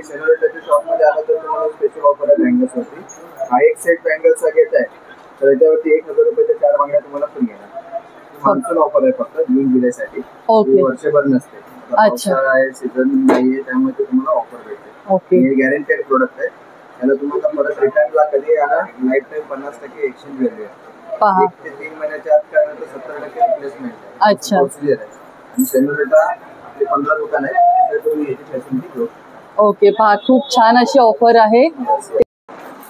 सेनोरिटाच्या शॉपमध्ये आला तर तुम्हाला स्पेशल ऑफर आहे बँगल्सवरती. हा एक सेट बँगल्सचा घेत आहे तर याच्यावरती 1000 रुपयाच्या 4 बांगड्या तुम्हाला फ्री येणार. मान्सून ऑफर आहे फक्त जून जुलैसाठी. ओके. वर्षभर नसते. पावसाळा आहे, सीझन नाहीये, त्यामुळे तुम्हाला ऑफर भेटते. ओके. हे गॅरंटेड प्रोडक्ट आहे. त्याला तुम्हाला परत रिटर्नला कधी आला लाईफ टाईम 50% एक्सचेंज व्हॅल्यू आहे. पहा 1 ते 3 महिन्याच्या आत काय तर 70% रिप्लेसमेंट आहे. अच्छा. प्रोसिजर आहे. आणि सेनोरिटा आपले 15 दुकान आहे तर तुम्ही याची फॅसिलिटी घेऊ. ओके. पहा खूप छान अशी ऑफर आहे.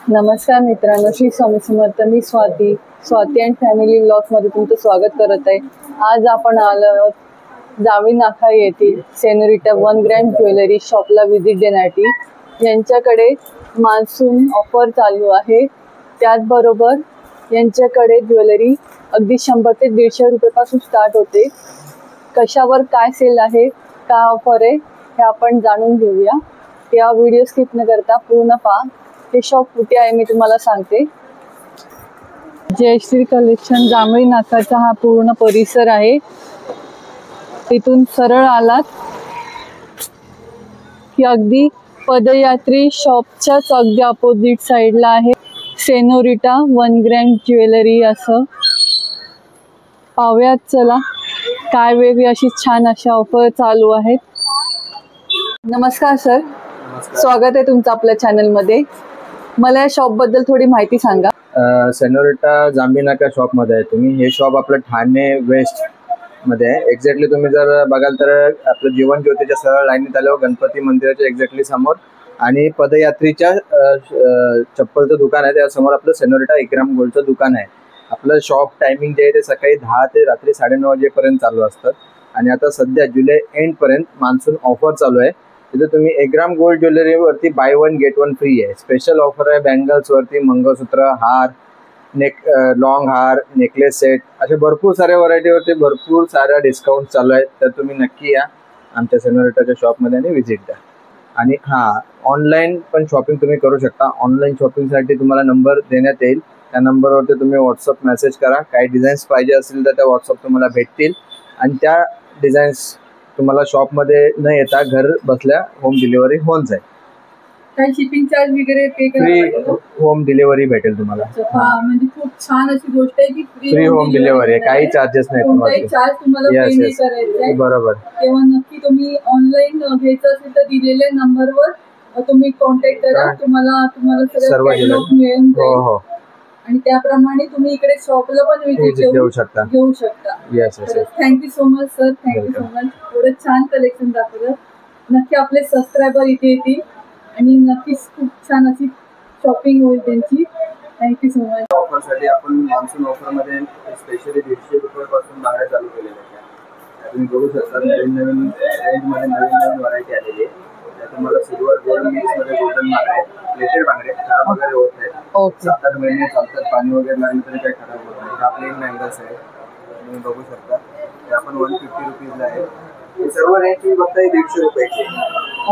नमस्कार मित्रांनो, श्री स्वामी समर्थ. मी स्वाती अँड फॅमिली व्लॉग्समध्ये तुमचं स्वागत करत आहे. आज आपण आलो आहोत जावळी नाका येथील सेनोरिटा 1 ग्रॅम ज्वेलरी शॉपला व्हिजिट देण्यासाठी. यांच्याकडे मान्सून ऑफर चालू आहे. त्याचबरोबर यांच्याकडे ज्वेलरी अगदी 100 ते 150 रुपयापासून स्टार्ट होते. कशावर काय सेल आहे, काय ऑफर आहे हे आपण जाणून घेऊया. या व्हिडिओ स्किप न करता पूर्ण पहा. हे शॉप कुठे आहे मी तुम्हाला सांगते. जयश्री कलेक्शन जांभळी नाकाचा हा पूर्ण परिसर आहे. तिथून सरळ आलात की अगदी पदयात्री शॉपच्याच अगदी अपोजिट साईडला आहे सेनोरिटा 1 ग्रॅम ज्वेलरी. असं पाहूयात चला काय वेगळी अशी छान अशा ऑफर चालू आहेत. नमस्कार सर, स्वागत आहे तुमचं आपल्या चॅनलमध्ये. मला या शॉप बद्दल थोडी माहिती सांगा. सेनोरिटा जांभळी नाका शॉप मध्ये आहे तुम्ही. हे शॉप आपलं ठाणे वेस्ट मध्ये आहे. एक्झॅक्टली तुम्ही जर बघाल तर आपलं जीवन ज्योतीच्या सरळ लाईनीत आल्यावर गणपती मंदिराच्या एक्झॅक्टली समोर आणि पदयात्रीच्या चप्पलचं दुकान आहे त्यासमोर आपलं सेनोरिटा 1 ग्रॅम गोल्डचं दुकान आहे. आपलं शॉप टायमिंग जे आहे ते सकाळी 10 ते रात्री 9:30 वाजेपर्यंत चालू असतं. आणि आता सध्या जुलै एंड पर्यंत मान्सून ऑफर चालू आहे. तिथे तुम्ही 1 ग्रॅम गोल्ड ज्वेलरीवरती बाय 1 गेट 1 फ्री आहे. स्पेशल ऑफर आहे बँगल्सवरती, मंगळसूत्र, हार, लॉंग हार, नेकलेस सेट, असे भरपूर साऱ्या व्हरायटीवरती भरपूर साऱ्या डिस्काउंट चालू आहेत. तर तुम्ही नक्की या आमच्या सेनोरिटाच्या शॉपमध्ये आणि व्हिजिट द्या. आणि ऑनलाईन पण शॉपिंग तुम्ही करू शकता. ऑनलाईन शॉपिंगसाठी तुम्हाला नंबर देण्यात येईल. त्या नंबरवरती तुम्ही व्हॉट्सअप मेसेज करा. काही डिझाईन्स पाहिजे असतील तर त्या व्हॉट्सअप तुम्हाला भेटतील आणि त्या डिझाईन्स तुम्हाला शॉपमध्ये न येता घर बसल्या होम डिलिव्हरी होऊन जाईल. काही शिपिंग चार्ज वगैरे पे फ्री होम डिलिव्हरी भेटेल तुम्हाला. म्हणजे खूप छान अशी गोष्ट आहे की फ्री होम डिलिव्हरी आहे. काही चार्जेस नाही तुम्हाला. चार्ज तुम्हाला पे नाही करायचे. बरोबर. तेव्हा नक्की तुम्ही ऑनलाईन घ्यायचं असेल तर दिलेल्या नंबरवर तुम्ही कॉन्टॅक्ट करा. तुम्हाला सर्व मिळेल. हो. आणि त्याप्रमाणे तुम्ही इकडे शॉपला पण व्हिजिट देऊ शकता. Yes. Thank you so much sir. Thank you so much. एवढं छान कलेक्शन दाखवलं. नक्की आपले सबस्क्रायबर इथे येतील आणि नक्कीच खूप छान अशी शॉपिंग होईल त्यांची. Thank you so much. ऑफरसाठी आपण मान्सून ऑफरमध्ये स्पेशली 150 रुपयापासून बाहेर चालू केलेलं आहे. तुम्ही बघू शकता नवीन रेंजमध्ये नवीन व्हरायटी आलेली आहे. तुम्हाला सिल्वर गोल्ड मिक्समध्ये गोल्डन बांगडे आहे. प्लेटेड बांगडे खराब वगैरे होत नाही. 7-8 महिने चालतात. पाणी वगैरे लागलं तरी काही खराब होत नाही. हा प्लेन बँगल्स आहे. तुम्ही बघू शकता ते आपण 150 रुपीजला आहे. हे सर्व रेंज फक्त 150 रुपयाची.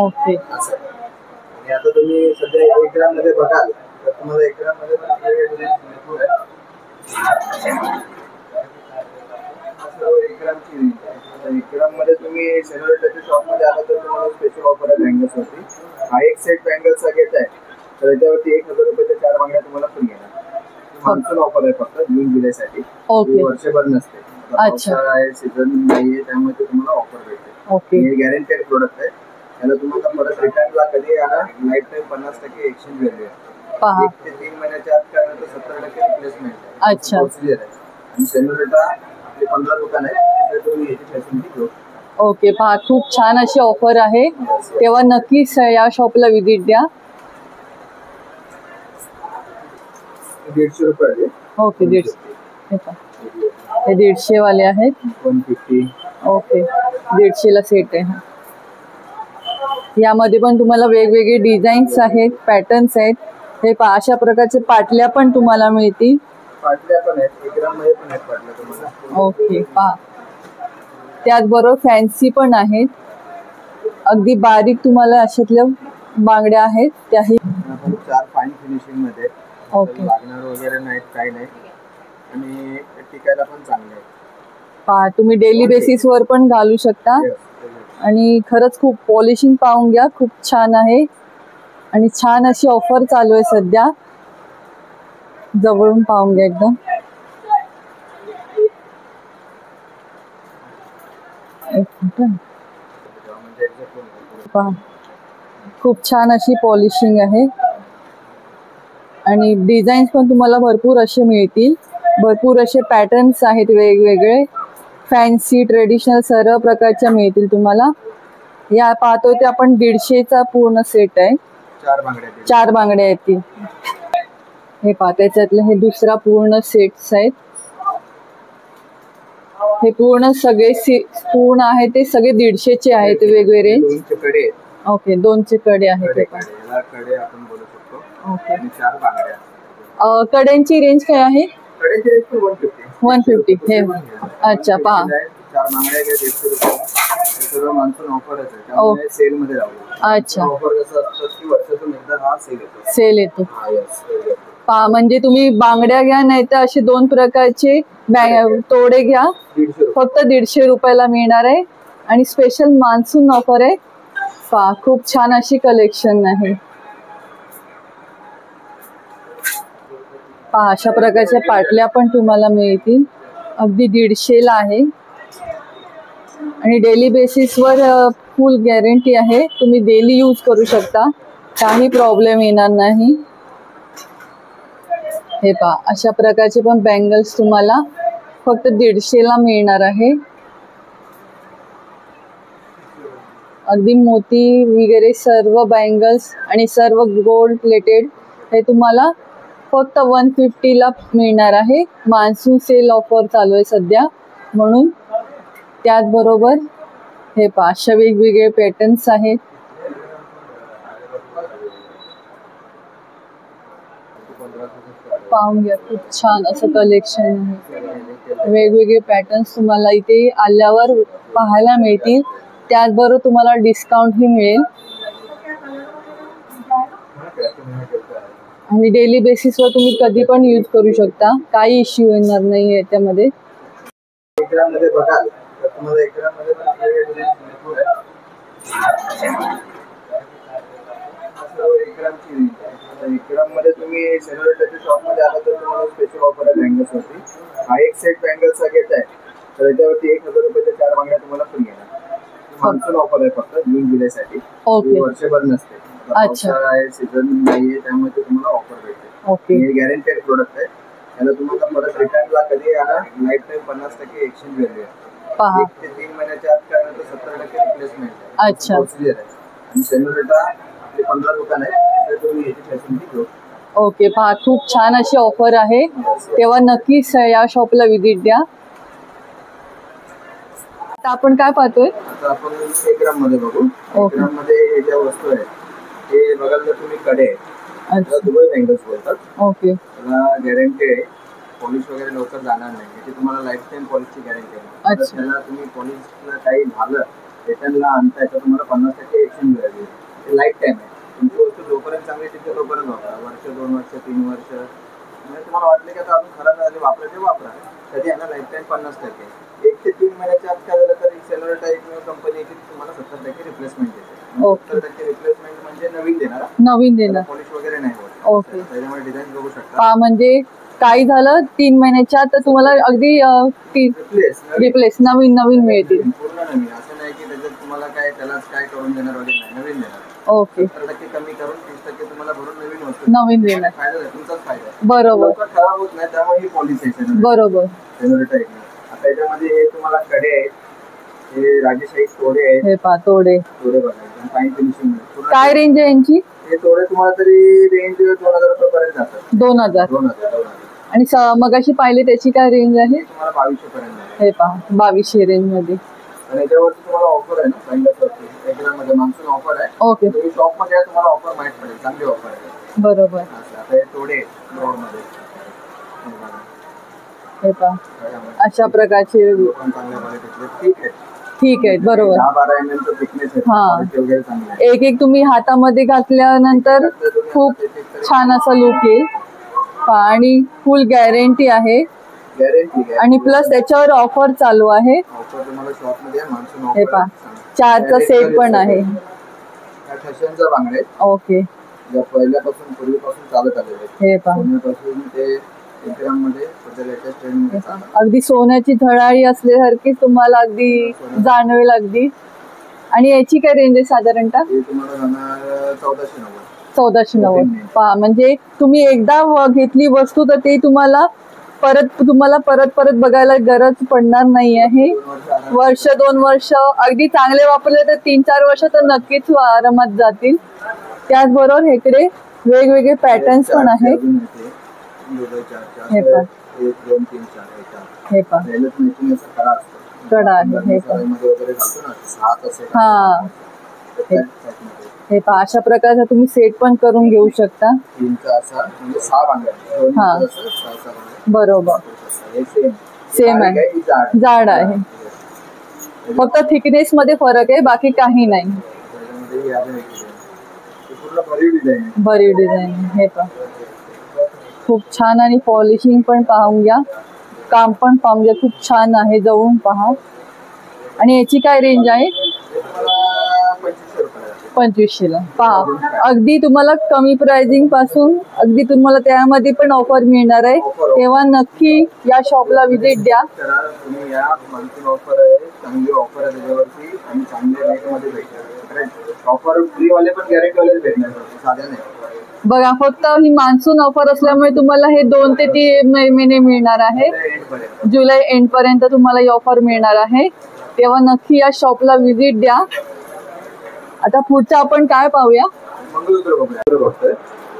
ओके. असं. आणि आता तुम्ही सध्या 1 ग्रॅम मध्ये बघाल तर तुम्हाला 1 ग्रॅम मध्ये भरपूर आहे. 1 ग्रॅमची रेंज आहे. 1 ग्रॅम मध्ये तुम्ही सेनोरिटाच्या शॉपमध्ये आला तर तुम्हाला स्पेशल ऑफर आहे बँगल्सवरती. हा एक सेट बँगल्सचा घेत आहे तर याच्यावरती 1000 रुपयाच्या 4 बांगड्या तुम्हाला फ्री येणार. मान्सून ऑफर आहे फक्त जून जुलैसाठी. वर्षभर नसते. पावसाळा आहे, सीझन नाहीये, त्यामुळे तुम्हाला ऑफर भेटते. हे गॅरंटेड प्रोडक्ट आहे. त्याला तुम्हाला परत रिटर्नला कधी आला लाईफ टाईम 50% एक्सचेंज व्हॅल्यू आहे. 1 ते 3 महिन्याच्या आत काय तर 70% रिप्लेसमेंट आहे. प्रोसिजर आहे. आणि सेनोरिटा आपले 15 दुकान आहे तर तुम्ही याची फॅसिलिटी घेऊ. ओके. पहा खूप छान अशी ऑफर आहे. तेव्हा नक्कीच या शॉपला व्हिजिट द्या. 150 रुपये. ओके. 150. हे 150 वाले आहेत. 150. ओके. 150 ला सेट आहे. यामध्ये पण तुम्हाला वेगवेगळे डिझाईन्स आहेत, पॅटर्न्स आहेत. हे पहा अशा प्रकारचे पाटल्या पण तुम्हाला मिळतील. पाटल्या पण आहेत. 1 ग्रॅम मध्ये पण आहेत पाटल्या तुम्हाला. ओके. पहा त्याचबरोबर फॅन्सी पण आहेत. अगदी बारीक तुम्हाला अशातल्या बांगड्या आहेत त्याही. 4 फाईन फिनिशिंग मध्ये. ओके. लागणार वगैरे नाहीत, काही नाही. आणि टिकायला पण चांगले आहेत. पहा तुम्ही डेली बेसिस वर पण घालू शकता. आणि खरंच खूप पॉलिशिंग पाहून घ्या. खूप छान आहे. आणि छान अशी ऑफर चालू आहे सध्या. जवळून पाहून घ्या एकदम. एक मिनिट. पहा, खूप छान अशी पॉलिशिंग आहे आणि डिझाईन्स पण तुम्हाला भरपूर असे मिळतील. भरपूर असे पॅटर्न्स आहेत वेगवेगळे, फॅन्सी ट्रेडिशनल सर्व प्रकारच्या मिळतील तुम्हाला. या पाहतोय ते आपण 150चा पूर्ण सेट आहे. 4 बांगड्या येतील. हे पहा, त्याच्यातलं हे दुसरा पूर्ण सेट्स आहेत. हे पूर्ण सगळे पूर्ण आहे ते सगळे 150चे आहेत वेगवेगळे. ओके, 2चे कडे आहेत. हे पहा, ओके. कड्यांची रेंज काय आहे? 150. हे अच्छा, पहा. अच्छा, सेल येतो. पहा, म्हणजे तुम्ही बांगड्या घ्या नाही तर असे 2 प्रकारचे तोडे घ्या, फक्त 150 रुपयाला मिळणार आहे. आणि स्पेशल मान्सून ऑफर आहे. पहा, खूप छान अशी कलेक्शन आहे. पहा, अशा प्रकारच्या पाटल्या पण तुम्हाला मिळतील. अगदी 150ला आहे आणि डेली बेसिसवर फुल गॅरंटी आहे. तुम्ही डेली यूज करू शकता, काही प्रॉब्लेम येणार नाही. हे पहा, अशा प्रकारचे पण बँगल्स तुम्हाला फक्त 150ला मिळणार आहे. अगदी मोती वगैरे सर्व बँगल्स आणि सर्व गोल्ड प्लेटेड हे तुम्हाला फक्त 150ला मिळणार आहे. मान्सून सेल ऑफर चालू आहे सध्या म्हणून. त्याचबरोबर हे पहा, अशा वेगवेगळे पॅटर्न्स आहेत. पाहून घ्या, खूप छान असं कलेक्शन आहे. वेगवेगळे पॅटर्न्स तुम्हाला इथे आल्यावर पाहायला मिळतील. त्याचबरोबर तुम्हाला डिस्काउंटही मिळेल आणि डेली बेसिसवर तुम्ही कधी पण यूज करू शकता, काही इश्यू येणार नाही याच्यामध्ये. मध्ये तुम्ही सेनोरिटाच्या शॉप मध्ये आला तर तुम्हाला स्पेशल ऑफर आहे बँगल्स वरती. हा एक सेट बँगल्सचा घेत आहे तर त्याच्यावरती 1000 रुपयाच्या 4 बांगड्या तुम्हाला फ्री येणार. मान्सून ऑफर आहे फक्त जून जुलैसाठी. ओके, वर्षभर नसते. अच्छा, सीझन नाहीये त्यामुळे तुम्हाला ऑफर भेटते. ओके. हे गॅरंटेड प्रोडक्ट आहे. त्याला तुम्हाला परत रिटर्नला कधी आला लाईफ टाईम 50% एक्सचेंज व्हॅल्यू आहे. पहा, 1 ते 3 महिन्याच्या आत काय तर 70% रिप्लेसमेंट आहे. अच्छा, आणि सेनोरिटा आपले 15 दुकान आहे, तर तुम्ही याची फॅसिलिटी घेऊ. ओके. पहा, खूप छान अशी ऑफर आहे, तेव्हा नक्कीच या शॉपला व्हिजिट द्या. आता आपण काय पाहतोय? आता आपण 1 ग्राम मध्ये बघू. 1 ग्राम मध्ये हे ज्या वस्तू आहे ते बघाल तर तुम्ही कडे अच्छा, दुबई बँगल्स बोलतात. ओके, त्याला गॅरंटी आहे, पॉलिश वगैरे लवकर जाणार नाही. याची तुम्हाला लाईफ टाईम पॉलिशची गॅरंटी आहे. अच्छा. त्याला तुम्ही पॉलिशला काही झालं रिटर्नला आणताय तर तुम्हाला 50% एक्सचेंज मिळेल. ते लाईफ टाईम आहे. तुमची वस्तू जोपर्यंत चांगली तिथे तोपर्यंत वापरा. वर्ष, 2 वर्ष, 3 वर्ष. म्हणजे तुम्हाला वाटलं की आता अजून खराब झाले वापरा ते वापरा. कधी आहे ना लाईफ टाईम 50%. 1 ते 3 महिन्याच्या आत काय झालं तर सेनोरिटा एकमेव कंपनी आहे की तुम्हाला 70% रिप्लेसमेंट देते. 70% रिप्लेसमेंट म्हणजे नवीन देणार. नवीन देणार, पॉलिश वगैरे नाही होत. ओके. त्याच्यामुळे डिझाईन बघू शकता. पहा, म्हणजे काही झालं 3 महिन्याच्या तर तुम्हाला अगदी रिप्लेस नवीन मिळतील. पूर्ण नवीन. असं नाही की त्याच्यात तुम्हाला काय त्यालाच काय करून देणार वगैरे नाही, नवीन देणार. ओके, 70% कमी करून 30% तुम्हाला भरून नवीन वस्तू नवीन देणार. फायदा आहे, तुमचाच फायदा आहे. बरोबर, लवकर खराब होत नाही त्यामुळे ही पॉलिसी आहे. बरोबर. सेनोरिटा एक. आता याच्यामध्ये हे तुम्हाला कडे आहेत, हे राजेशाही तोडे आहेत. हे पहा, तोडे बघा, फाईन फिनिशिंग. काय रेंज आहे यांची? हे तोडे तुम्हाला तरी रेंज 2000 रुपये पर्यंत जातात. 2000. आणि मगाशी पाहिले त्याची काय रेंज आहे? तुम्हाला 2200 पर्यंत. हे पहा, 2200 रेंज मध्ये. आणि याच्यावरती तुम्हाला ऑफर आहे ना बँगल्सवरती. 1 ग्राम मध्ये मान्सून ऑफर आहे. ओके, तुम्ही शॉप मध्ये तुम्हाला ऑफर माहित पडेल, चांगली ऑफर आहे. बरोबर. आता हे थोडे ब्रॉड मध्ये. हे पहा, अशा प्रकारचे चांगल्या क्वालिटीचे. ठीक आहे, ठीक आहे, बरोबर. 10-12 mm चा थिकनेस आहे. हा, वगैरे चांगलं आहे. एक तुम्ही हातामध्ये घातल्यानंतर खूप छान असा लुक येईल. आणि फुल गॅरंटी आहे. गॅरंटी आणि प्लस त्याच्यावर ऑफर चालू आहे. ऑफर तुम्हाला शॉप मध्ये मान्सून ऑफर. हे पहा, 4चा सेट पण आहे. फॅशनचा बांगडे. ओके, ज्या पहिल्यापासून पूर्वीपासून चालत आलेले आहेत. हे पहा, सोन्यापासून ते 1 ग्राम मध्ये सध्या लेटेस्ट ट्रेंड मध्ये चालू आहे. अगदी सोन्याची झळाळी असल्यासारखी तुम्हाला अगदी जाणवेल अगदी. आणि याची काय रेंज आहे साधारणतः? हे तुम्हाला जाणार 1490. 1490. पहा, म्हणजे तुम्ही एकदा घेतली वस्तू तर ते तुम्हाला परत परत बघायला गरज पडणार नाही आहे. 2 वर्ष आरामात वर्ष 2 वर्ष अगदी चांगले वापरले तर 3-4 वर्ष तर नक्कीच आरामात जातील. त्याचबरोबर इकडे वेगवेगळे पॅटर्न्स पण आहेत. अजून येते. वेगवेगळे चार हे पहा, 1, 2, 3, 4 येतात. हे पहा, पहिलंच मॅचिंग असा कडा असतो. कडा आहे. हे पहा, मध्ये वगैरे घालतो ना 6 असेल. हा, तर त्या type मध्ये. हे पहा, अशा प्रकारचा तुम्ही सेट पण करून घेऊ शकता. 3चा असा म्हणजे 6 बांगड्या. 2 हा. असं 6 बांगड्या. बरोबर, हे सेम सेम आहे. ही जाड जाड आहे. फक्त थिकनेस मध्ये फरक आहे, बाकी काही नाही. त्याच्यामध्ये ही अजून एक design आहे. ही पूर्ण भरीव डिझाईन आहे. बरी डिझाईन. हे पहा, खूप छान. आणि पॉलिशिंग पण पाहून घ्या, काम पण पाहून घ्या, खूप छान आहे. जवळून पहा. आणि याची काय रेंज आहे? हे तुम्हाला 2500 रुपये आहे. 2500 ला. पहा, अगदी तुम्हाला कमी प्राइसिंग पासून अगदी तुम्हाला त्यामध्ये पण ऑफर मिळणार आहे. तेव्हा नक्की या शॉपला व्हिजिट द्या. तर तुम्ही या मान्सून ऑफर आहे, चांगली ऑफर आहे त्याच्यावरती आणि चांगल्या रेट मध्ये भेटणार. ऑफर फ्री वाले पण गॅरंटी वाले भेटणार, साध्या नाही. बघा, फक्त ही मान्सून ऑफर असल्यामुळे तुम्हाला हे 2 ते 3 महिने मिळणार आहे. एंड पर्यंत. जुलै एंड पर्यंत तुम्हाला ही ऑफर मिळणार आहे. तेव्हा नक्की या शॉपला व्हिजिट द्या. आता पुढचं आपण काय पाहूया? मंगळसूत्र बघतोय.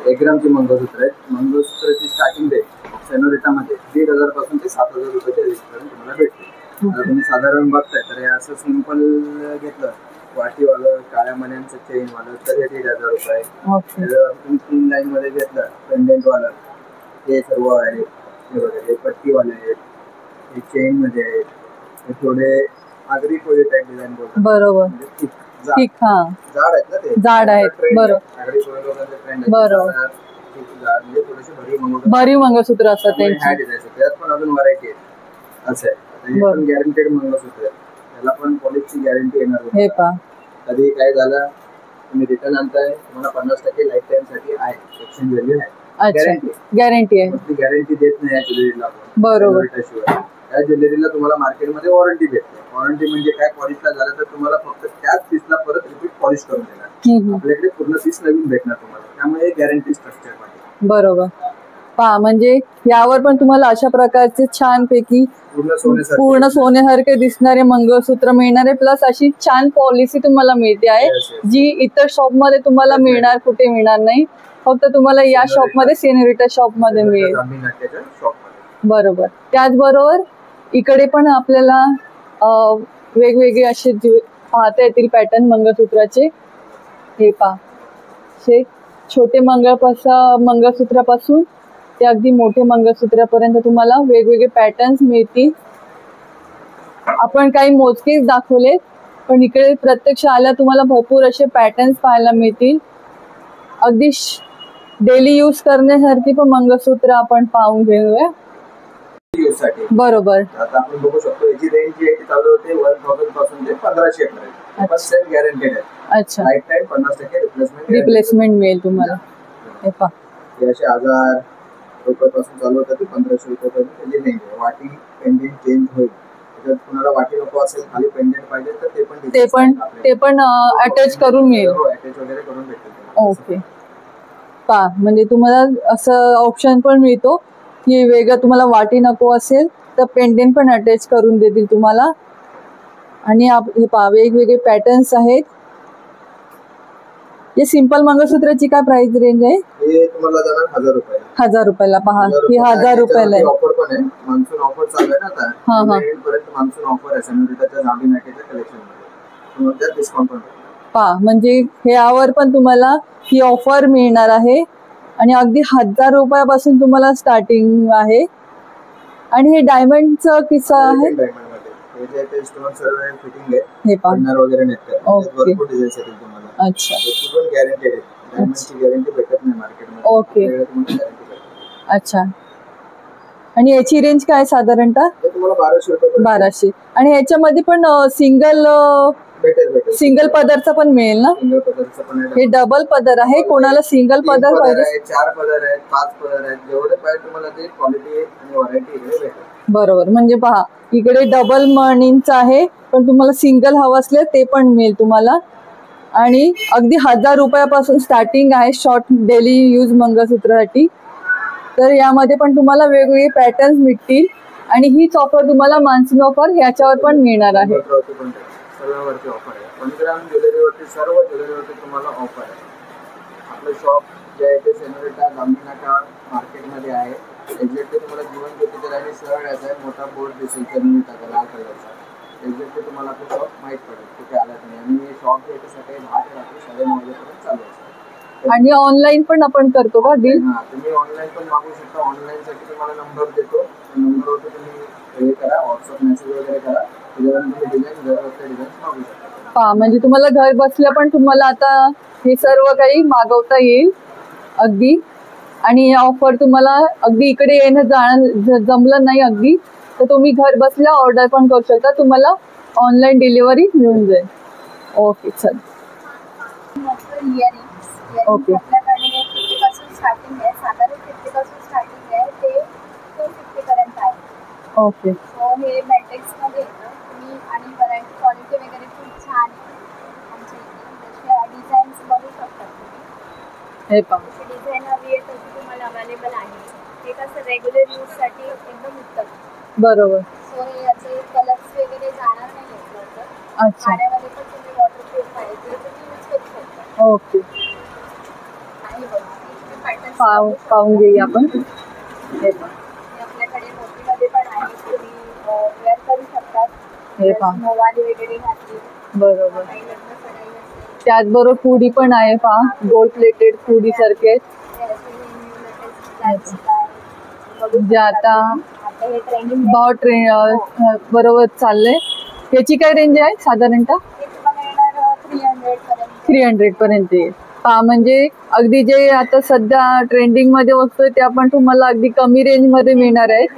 1 ग्रामची मंगळसूत्र आहेत. मंगळसूत्राची स्टार्टिंग रेट सेनोरिटामध्ये 1500 पासून ते 7000 रुपयाच्या रेंजपर्यंत तुम्हाला भेटते. आता तुम्ही साधारण बघताय तर हे असं सिंपल घेतलं, वाटीवालं, काळ्या मण्यांचं चेनवालं तर हे 1500 रुपये. ओके. जर तुम्ही 3 लाईन मध्ये घेतलं पेंडेंटवालं, हे सर्व आहे. हे बघा, हे पट्टीवाले आहेत, हे चेन मध्ये आहेत, हे थोडे आगरी कोळी टाईप डिझाईन बोलतात. बरोबर. म्हणजे thick, जाड ठीक. हा, जाड आहेत ना ते. जाड आहेत. Trend बरोबर. आहे. आगरी कोळी लोकांचा ट्रेंड आहे. बरोबर. thick जाड म्हणजे थोडेसे भरीव मंगळसूत्र. बरी मंगळसूत्र असतात ह्या त्यांची. डिझाईन त्यात पण अजून व्हरायटी आहे. असं आहे. आता हे बरं. पण गॅरंटेड मंगळसूत्र आहे. त्याला पण पॉलिशची गॅरंटी येणार आहे. हे पहा, कधी काय झालं तुम्ही रिटर्न आणताय, तुम्हाला 50% लाईफ टाइम साठी आहे, एक्सचेंज व्हॅल्यू आहे. अच्छा, गॅरंटी गॅरंटी आहे. ती गॅरंटी देत नाही या ज्वेलरीला आपण. बरोबर. शिवाय त्या ज्वेलरीला तुम्हाला मार्केटमध्ये वॉरंटी भेटते. वॉरंटी म्हणजे काय, पॉलिशला झालं तर तुम्हाला फक्त त्याच पीसला परत रिपीट पॉलिश करून देणार. आपल्याकडे पूर्ण पीस नवीन भेटणार तुम्हाला, त्यामुळे गॅरंटी स्ट्रक्चर मध्ये. बरोबर. पहा, म्हणजे यावर पण तुम्हाला अशा प्रकारचे छानपैकी पूर्ण सोन्यासारखे दिसणारे मंगळसूत्र मिळणारे, प्लस अशी छान पॉलिसी तुम्हाला मिळते आहे, जी इतर शॉप मध्ये तुम्हाला मिळणार, कुठे मिळणार नाही. फक्त तुम्हाला या शॉप मध्ये, सेनोरिटा शॉप मध्ये मिळेल. बरोबर. त्याचबरोबर इकडे पण आपल्याला वेगवेगळे असे पाहता येतील पॅटर्न मंगळसूत्राचे. हे पहा, हे छोटे मंगळसूत्रापासून ते अगदी मोठे मंगळसूत्रापर्यंत तुम्हाला वेगवेगळे पॅटर्न्स मिळतील. आपण काही मोजकेच दाखवले, पण इकडे प्रत्यक्ष आल्या तुम्हाला भरपूर असे पॅटर्न्स पाहायला मिळतील. अगदी डेली यूज करण्यासारखी पण मंगळसूत्र आपण पाहून घेऊया. बरोबर. आता आपण बघू शकतो याची रेंज जी आहे ती चालू होते 1000 पासून ते 1500 पर्यंत. सेम गॅरंटेड आहे. अच्छा, लाईफ टाइम 50% रिप्लेसमेंट मिळेल तुम्हाला. हे पहा, हे असे 1000 रुपयापासून चालू होतात ते 1500 रुपयापर्यंत त्याची रेंज आहे. वाटी पेंडेंट चेंज होईल. त्याच्यात कुणाला वाटी नको असेल, खाली पेंडेंट पाहिजे तर ते पण अटॅच करून मिळेल. अटॅच वगैरे करून भेटेल. ओके. पहा, म्हणजे तुम्हाला असं ऑप्शन पण मिळतो की वेगळं तुम्हाला वाटी नको असेल तर पेंडेंट पण अटॅच करून देतील तुम्हाला. आणि हे पहा, वेगवेगळे पॅटर्न्स आहेत. हे सिंपल मंगळसूत्राची काय प्राइस रेंज आहे? हे तुम्हाला जाणार 1000 रुपये. 1000 रुपयाला. पहा, ही 1000 रुपयाला आहे. ऑफर पण आहे. मान्सून ऑफर चालू आहे ना आता. पर्यंत मान्सून ऑफर आहे सेनोरिटाच्या जांभी नाट्याच्या कलेक्शन मध्ये. तुम्हाला त्यात डिस्काउंट पण भेटेल. पहा, म्हणजे यावर पण तुम्हाला ही ऑफर मिळणार आहे. आणि अगदी 1000 रुपयापासून तुम्हाला स्टार्टिंग आहे. आणि हे डायमंडचं किस्सा आहे. हे पहा. वगैरे नाही. ओके. अच्छा. गॅरंटेड आहे. डायमंडची गॅरंटी भेटत नाही मार्केटमध्ये. ओके. अच्छा. आणि याची रेंज काय साधारणतः? तुम्हाला 1200 रुपये. 1200. आणि ह्याच्यामध्ये पण सिंगल भेटेल भेटेल. सिंगल पदरचा पण मिळेल ना? सिंगल पदरचं पण आहे. हे डबल पदर आहे, कोणाला सिंगल तीन पदर पदर पाहिजे? आहे, 4 पदर आहेत, 5 पदर आहेत, जेवढे पाहिजे तुम्हाला ते क्वालिटी आणि व्हरायटी इकडे भेटेल. बरोबर. म्हणजे पहा, इकडे डबल मणींचं आहे, पण तुम्हाला सिंगल हवं असले ते पण मिळेल तुम्हाला. आणि अगदी 1000 रुपयापासून स्टार्टिंग आहे शॉर्ट डेली यूज मंगळसूत्रासाठी. तर यामध्ये पण तुम्हाला वेगवेगळे पॅटर्न्स मिळतील. आणि हीच ऑफर तुम्हाला मान्सून ऑफर याच्यावर पण मिळणार आहे. वरती पण सर्वांवरती ऑफर आहे. 15 ज्वेलरीवरती, सर्व ज्वेलरीवरती तुम्हाला ऑफर आहे. आपलं शॉप जे आहे ते सेनोरिटा गांधीनाका मार्केटमध्ये आहे. एक्झॅक्टली तुम्हाला जीवन ज्योतीच्या लाईनी सरळ यायचं आहे. मोठा बोर्ड दिसेल सेनोरिटाचा लाल कलरचा. एक्झॅक्टली तुम्हाला आपलं शॉप माहीत पडेल कुठे आला तुम्ही. आणि हे शॉप जे आहे ते सकाळी 10 ते रात्री 9:30 वाजेपर्यंत चालू असतं. आणि ऑनलाईन पण आपण करतो का डील? हां, तुम्ही ऑनलाईन पण मागू शकता. ऑनलाईनसाठी तुम्हाला नंबर देतो. नंबरवरती तुम्ही हे करा, व्हॉट्सअप मेसेज वगैरे करा. त्याच्यावर तुम्ही डिझाईन घर बसल्या डिझाईन मागू शकता. पहा, म्हणजे तुम्हाला घर बसल्या पण तुम्हाला आता हे सर्व काही मागवता येईल अगदी. आणि या ऑफर तुम्हाला अगदी इकडे येणं जाणं जमलं नाही अगदी, तर तुम्ही घर बसल्या ऑर्डर पण करू शकता. तुम्हाला ऑनलाईन डिलिव्हरी मिळून जाईल. ओके, चल. ओके. आपल्याकडे 50 पासून स्टार्टिंग आहे, साधारण 50 पासून स्टार्टिंग आहे ते 250 पर्यंत आहे. ओके. सो हे मॅट्रिक्स मध्ये येतं तुम्ही. आणि व्हरायटी क्वालिटी वगैरे खूप छान आहे आमच्या इथे. जसे डिझाईन्स बघू शकता तुम्ही. हे पहा, जशी डिझाईन हवी आहे तशी तुम्हाला अवेलेबल आहे. हे कसं रेग्युलर यूजसाठी एकदम उत्तम. बरोबर. सो हे याचे कलर्स वगैरे जाणार नाही आहेत लवकर. अच्छा. पाण्यामध्ये पण तुम्ही वॉटरप्रूफ आहे ते तुम्ही यूज करू शकता. ओके. आणि बघा पॅटर्न पाहून घेऊया आपण. हे पहा, आपल्याकडे मोतीमध्ये पण आहे. तुम्ही वेअर करू शकतात. हे पहा. नऊवारी वगैरे घातली. बरोबर. काही लग्न सराई असेल त्याचबरोबर कुडी पण आहे पहा, गोल्ड प्लेटेड कुडी सारखे. ते असे हे new latest designs आहे. बघू जे आता आता हे ट्रेंडिंग बरोबर चाललंय. याची काय रेंज आहे साधारणतः? हे तुम्हाला येणार 300 पर्यंत. 300 पर्यंत येईल. पहा, म्हणजे अगदी जे आता सध्या ट्रेंडिंग मध्ये वस्तू आहे त्या पण तुम्हाला अगदी कमी रेंज मध्ये मिळणार आहेत.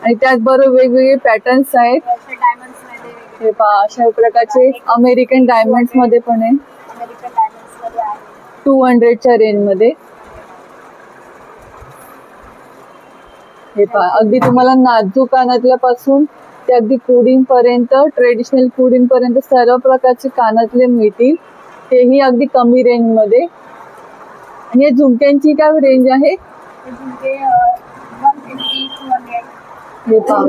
आणि त्याचबरोबर वेगवेगळे पॅटर्न्स आहेत. असे डायमंड्स मध्ये हे पहा, अशा प्रकारचे अमेरिकन डायमंड्स मध्ये पण आहे. अमेरिकन डायमंड्स मध्ये आहे. 200च्या रेंज मध्ये. हे पहा, अगदी तुम्हाला नाजूक कानातल्या पासून ते अगदी कुडींपर्यंत, ट्रेडिशनल कुडींपर्यंत सर्व प्रकारचे कानातले मिळतील. तेही अगदी कमी रेंज मध्ये. आणि या झुमक्यांची काय रेंज आहे? हे झुमके 150 200. हे पहा,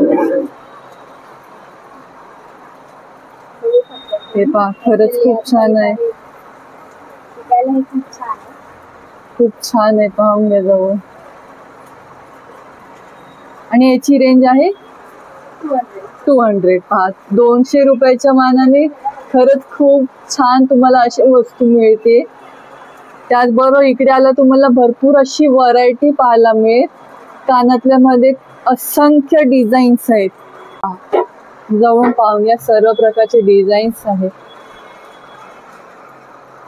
बघू शकता. हे पहा, खरंच खूप छान आहे. शिकायला हे खूप छान आहे. खूप छान आहे, पाहून घ्या जवळ. आणि याची रेंज आहे 200. 200. पहा, 200 रुपयाच्या मानाने खरंच खूप छान तुम्हाला अशी वस्तू मिळते. त्याचबरोबर इकडे आला तुम्हाला भरपूर अशी व्हरायटी पाहायला मिळेल. कानातल्यामध्ये असंख्य डिझाईन्स आहेत. पहा, जवळून पाहूया, सर्व प्रकारचे डिझाईन्स आहेत.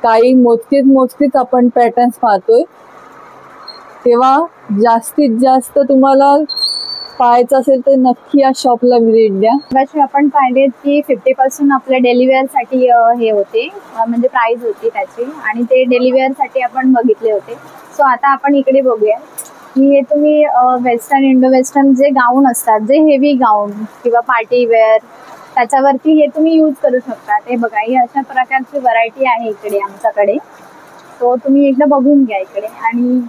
काही मोजकीच आपण पॅटर्न्स पाहतोय. तेव्हा जास्तीत जास्त तुम्हाला पाहायचं असेल तर नक्की या शॉपला व्हिजिट द्या. मगाशी आपण पाहिले की 50 पासून आपल्या डेली वेअर साठी हे होते, म्हणजे प्राइस होती त्याची. आणि ते डेली वेअर साठी आपण बघितले होते. सो आता आपण इकडे बघूया की हे तुम्ही वेस्टर्न, इंडो वेस्टर्न जे गाऊन असतात, जे हेवी गाऊन किंवा पार्टी वेअर, त्याच्यावरती हे तुम्ही यूज करू शकता. ते बघा, ही अशा प्रकारची व्हरायटी आहे इकडे आमच्याकडे. तो तुम्ही एकदा बघून घ्या इकडे. आणि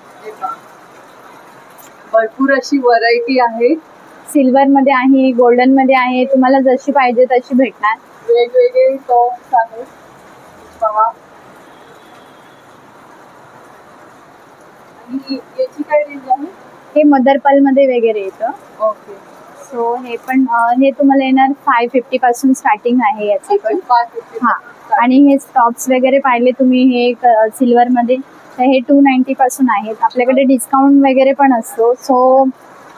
भरपूर अशी व्हरायटी आहे. सिल्वर मध्ये आहे, गोल्डन मध्ये आहे. तुम्हाला जशी पाहिजे तशी भेटणार. वेगवेगळे टॉप्स आहेत. पहा, आणि याची काय रेंज आहे? हे मदरपल मध्ये वगैरे येतं. ओके. सो हे पण हे तुम्हाला येणार 550 पासून स्टार्टिंग आहे याची पण. 550. हा. आणि हे स्टॉप्स वगैरे पाहिले तुम्ही, हे सिल्वर मध्ये, तर हे 290 पासून आहेत. आपल्याकडे डिस्काउंट वगैरे पण असतो. सो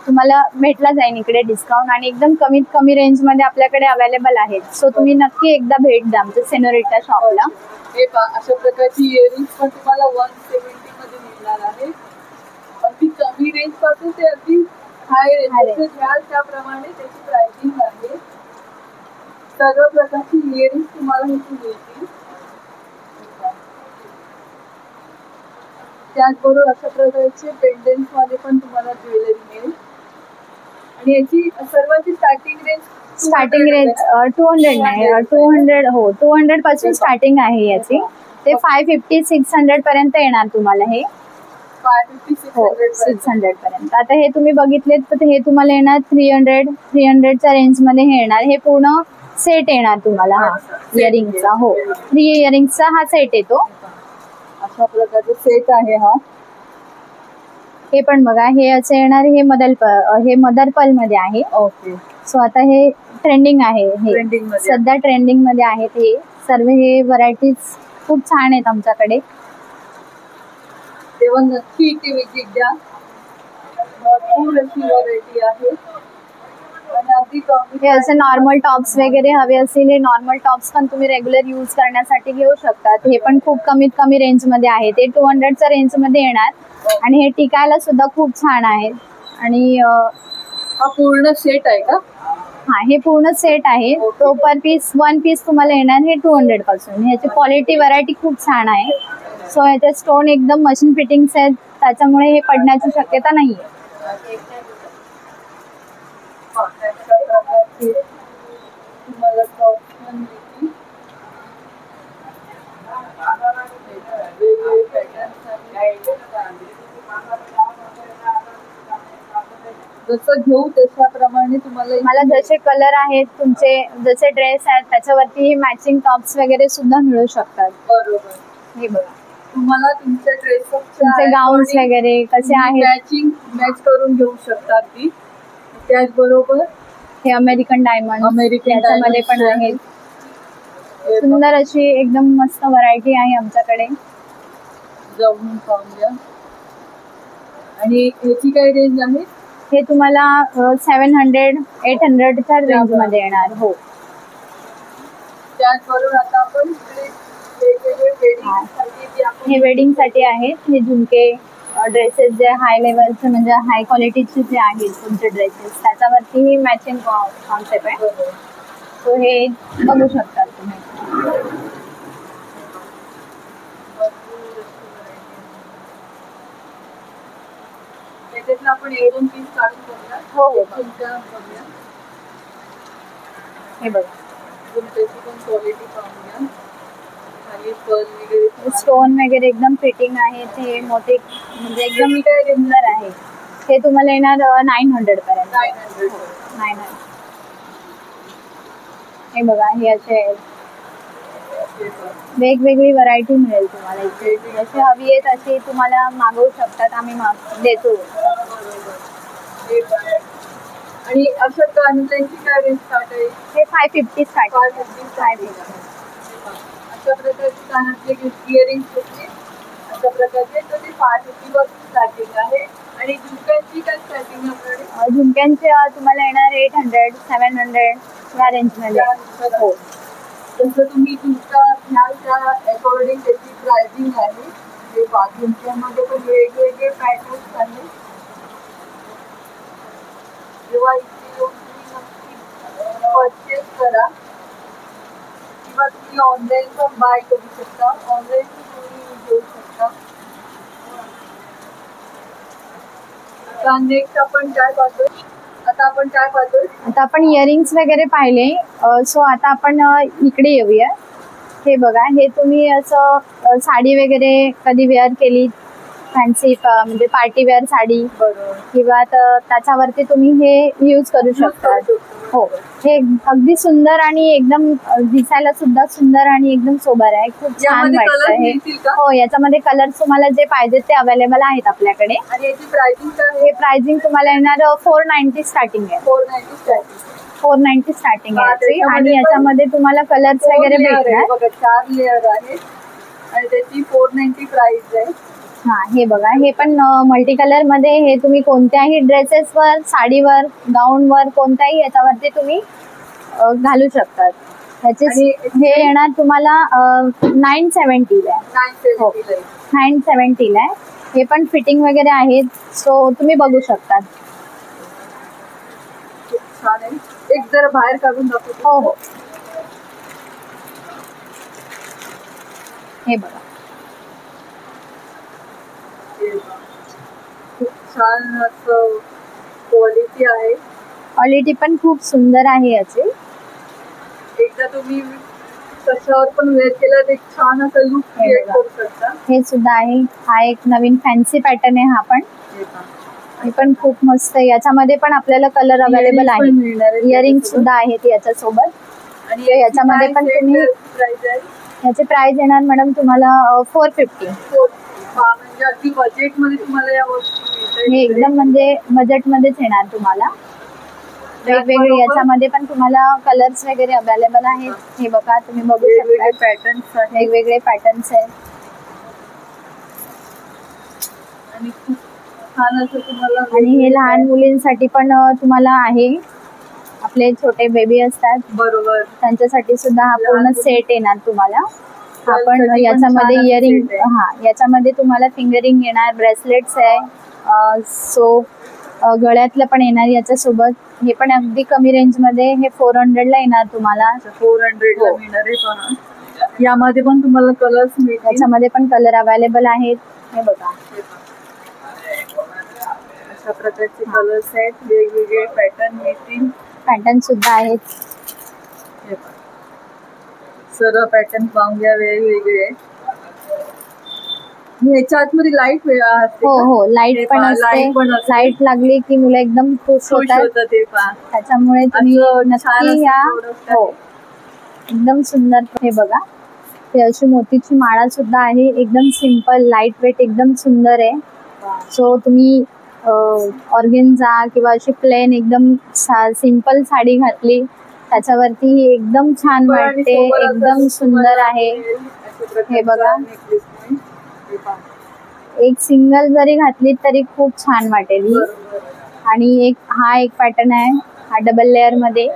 तुम्हाला भेटला जाईल इकडे डिस्काउंट. आणि एकदम कमीत कमी रेंज मध्ये आपल्याकडे अवेलेबल आहेत. सो तुम्ही नक्की एकदा भेट द्या आमच्या सेनोरिटा शॉपला. हे पहा, अशा प्रकारची इयरिंग्स पण तुम्हाला 170 मध्ये मिळणार आहे. अगदी कमी रेंज पासून ते अगदी हाय रेंज घ्याल त्याप्रमाणे त्याची प्राइसिंग आहे. सर्व प्रकारची इयरिंग तुम्हाला इथे मिळतील. त्याचबरोबर अशा प्रकारचे पेंडेंट्स मध्ये पण तुम्हाला ज्वेलरी मिळेल. आणि याची सर्वांची स्टार्टिंग रेंज 200 नाही 200 हो 200 पासून स्टार्टिंग आहे याची. ते 550 600 पर्यंत येणार तुम्हाला हे. 550 हो 600 पर्यंत. आता हे तुम्ही बघितलेत तर हे तुम्हाला येणार 300च्या रेंज मध्ये हे येणार. हे पूर्ण सेट येणार तुम्हाला हा इयरिंगचा. हो 3 इयरिंगचा हा सेट येतो. अशा प्रकारचे सेट आहे हा. हे पण बघा हे असं येणार. हे मदर पर्ल मध्ये आहे. ओके. सो आता हे ट्रेंडिंग आहे. हे ट्रेंडिंग मध्ये सध्या ट्रेंडिंग मध्ये आहेत. हे सर्व हे व्हरायटीज खूप छान आहेत आमच्याकडे. तेव्हा नक्की इथे विजिट द्या. भरपूर अशी व्हरायटी आहे. आणि अगदी हे असे नॉर्मल टॉप्स वगैरे हवे असतील, हे नॉर्मल टॉप्स पण तुम्ही रेग्युलर यूज करण्यासाठी घेऊ शकतात. हे पण खूप कमीत कमी रेंज मध्ये आहे. ते 200च्या रेंज मध्ये येणार. आणि हे टिकायला सुद्धा खूप छान आहे. आणि हा पूर्ण सेट आहे का? हा हे पूर्ण सेट आहे. तो पर पीस 1 पीस तुम्हाला येणार हे 200 पासून. ह्याची क्वालिटी व्हरायटी खूप छान आहे. सो ह्याचे स्टोन एकदम मशीन फिटिंग्स आहेत, त्याच्यामुळे हे पडण्याची शक्यता नाहीये. तुम्हाला ऑप्शन मिळतील. वेगवेगळे पॅटर्न्स जसं घेऊ त्याच्याप्रमाणे तुम्हाला जसे कलर आहेत तुमचे, जसे ड्रेस आहेत त्याच्यावरती मॅचिंग टॉप्स वगैरे सुद्धा मिळू शकतात. बरोबर. हे बघा तुम्हाला तुमच्या तुमचे गाऊन्स वगैरे कसे आहेत मॅच करून घेऊ शकता ती. त्याचबरोबर हे अमेरिकन डायमंड याच्यामध्ये पण आहेत. सुंदर अशी एकदम मस्त व्हरायटी आहे आमच्याकडे. जाऊन पाहून घ्या. आणि ह्याची काय रेंज आहे? हे तुम्हाला 700-800च्या रेंज मध्ये येणार. हो त्याचबरोबर आता आपण हे वेडिंग साठी आहेत. हे झुमके ड्रेसेस जे हाय लेवलचे म्हणजे हाय क्वालिटीचे जे आहेत तुमचे ड्रेसेस त्याच्यावरती ही मॅचिंग कॉन्सेप्ट आहे. सो हे बघू शकता तुम्ही. त्याच्यातलं आपण 1-2 पीस काढून बघूया. हो हो तुमच्या बघूया. हे बघा तुमच्याची पण क्वालिटी पाहून घ्या. खाली पर्ल वगैरे स्टोन वगैरे एकदम फिटिंग आहे. ते मोठे म्हणजे एकदम सुंदर आहे. हे तुम्हाला येणार 900 पर्यंत. 900. हे बघा हे असे वेगवेगळी व्हरायटी मिळेल तुम्हाला इथे. जशी हवी आहे तशी तुम्हाला मागवू शकतात. आम्ही देतो. आणि अशा कानांची काय रेंज स्टार्ट आहे? हे 550 स्टार्ट. 550. अशा प्रकारचे कानातले इयरिंग्स होते अशा प्रकारचे तर ते 550 पासून स्टार्टिंग आहे. आणि झुमक्यांची काय स्टार्टिंग आपल्याकडे? झुमक्यांचे तुम्हाला येणार 800-700 या रेंजमध्ये. हो. जसं तुम्ही तुमच्या घ्याल त्या अकॉर्डिंग त्याची प्राइसिंग आहे. ते झुमक्यांमध्ये पण वेगवेगळे पॅटर्न्स आहेत. जेव्हा इथे येऊन तुम्ही नक्की परचेस करा किंवा तुम्ही ऑनलाईन पण बाय करू शकता. ऑनलाईन तुम्ही घेऊ शकता. आता नेक्स्ट आपण काय पाहतोय? आता आपण इयरिंग्स वगैरे पाहिले. सो आता आपण इकडे येऊया. हे बघा हे तुम्ही असं साडी वगैरे कधी वेअर केली फॅन्सी म्हणजे पार्टी वेअर साडी किंवा त्याच्यावरती तुम्ही हे यूज करू शकता. हो हे अगदी सुंदर आणि एकदम दिसायला सुद्धा सुंदर आणि एकदम सोबर आहे. खूप छान वाटतं हे. हो याच्यामध्ये कलर्स तुम्हाला जे पाहिजेत ते अवेलेबल आहेत आपल्याकडे. आणि याची प्राइसिंग काय? हे प्राइसिंग तुम्हाला येणार 490 स्टार्टिंग आहे. 490 स्टार्टिंग आहे. आणि याच्यामध्ये तुम्हाला कलर्स वगैरे भेटणार. 4 लेअर आहेत आणि त्याची 490 प्राइस आहे. हा हे बघा हे पण मल्टी कलर मध्ये. हे तुम्ही कोणत्याही ड्रेसेसवर, साडीवर, गाऊनवर कोणत्याही याच्यावरती तुम्ही घालू शकतात. ह्याचे हे येणार तुम्हाला 970 ला. 970 ला आहे. हे पण फिटिंग वगैरे आहेत. सो तुम्ही बघू शकतात. छान आहे. एक जरा बाहेर काढून दाखवतो. हो हो हे बघा, खूप छान असं क्वालिटी आहे. क्वालिटी पण खूप सुंदर आहे याची. एकदा तुम्ही कशावर पण वेअर केलं तर एक छान असं लुक क्रिएट करू शकता. हे सुद्धा आहे. हा एक नवीन फॅन्सी पॅटर्न आहे हा पण. हे पण खूप मस्त आहे. याच्यामध्ये पण आपल्याला कलर अवेलेबल आहे. इयरिंग सुद्धा आहेत याच्यासोबत. आणि याच्यामध्ये पण तुम्ही प्राइस आहे. याची प्राइस येणार मॅडम तुम्हाला 450. म्हणजे अगदी बजेट मध्ये तुम्हाला या वस्तू हे एकदम म्हणजे बजेट मध्येच येणार तुम्हाला. वेगवेगळे याच्यामध्ये पण तुम्हाला कलर्स वगैरे अवेलेबल आहेत. हे बघा, तुम्ही बघू शकता पॅटर्न्स वेगवेगळे पॅटर्न्स आहेत. आणि खूप छान असं तुम्हाला. आणि हे लहान मुलींसाठी पण तुम्हाला आहे. आपले छोटे बेबी असतात, बरोबर, त्यांच्यासाठी सुद्धा हा पूर्ण सेट येणार तुम्हाला. आपण पण याच्यामध्ये छान इयरिंग, set आहे. हा याच्यामध्ये तुम्हाला फिंगरिंग येणार, ब्रेसलेट्स आहे, सो गळ्यातलं पण येणार याच्यासोबत. हे पण अगदी कमी रेंज मध्ये, हे 400 ला येणार तुम्हाला. 400 ला मिळणार आहे. पहा, यामध्ये पण तुम्हाला कलर्स मिळतील. याच्यामध्ये पण कलर अवेलेबल आहेत. हे बघा, अशा प्रकारचे कलर्स आहेत. वेगवेगळे पॅटर्न मिळतील. पॅटर्न सुद्धा आहेत. सर्व पॅटर्न पाहून घ्या, वेगवेगळे. ह्याच्या आतमध्ये लाईट हो हो, लाईट पण असते. लाईट लागली की मुलं एकदम खुश होतात. ते पहा, त्याच्यामुळे तुम्ही नक्की या. हो, एकदम सुंदर. हे बघा, ते अशी मोतीची माळा सुद्धा आहे. एकदम सिंपल, लाईट वेट, एकदम सुंदर आहे. सो तुम्ही ऑर्गेन्झा किंवा अशी प्लेन एकदम सिंपल साडी घातली त्याच्यावरती ही एकदम छान वाटते. एकदम सुंदर आहे. हे बघा, एक सिंगल जरी घातली तरी खूप छान वाटेल ही. आणि हा एक पॅटर्न आहे, हा डबल लेअर मध्ये.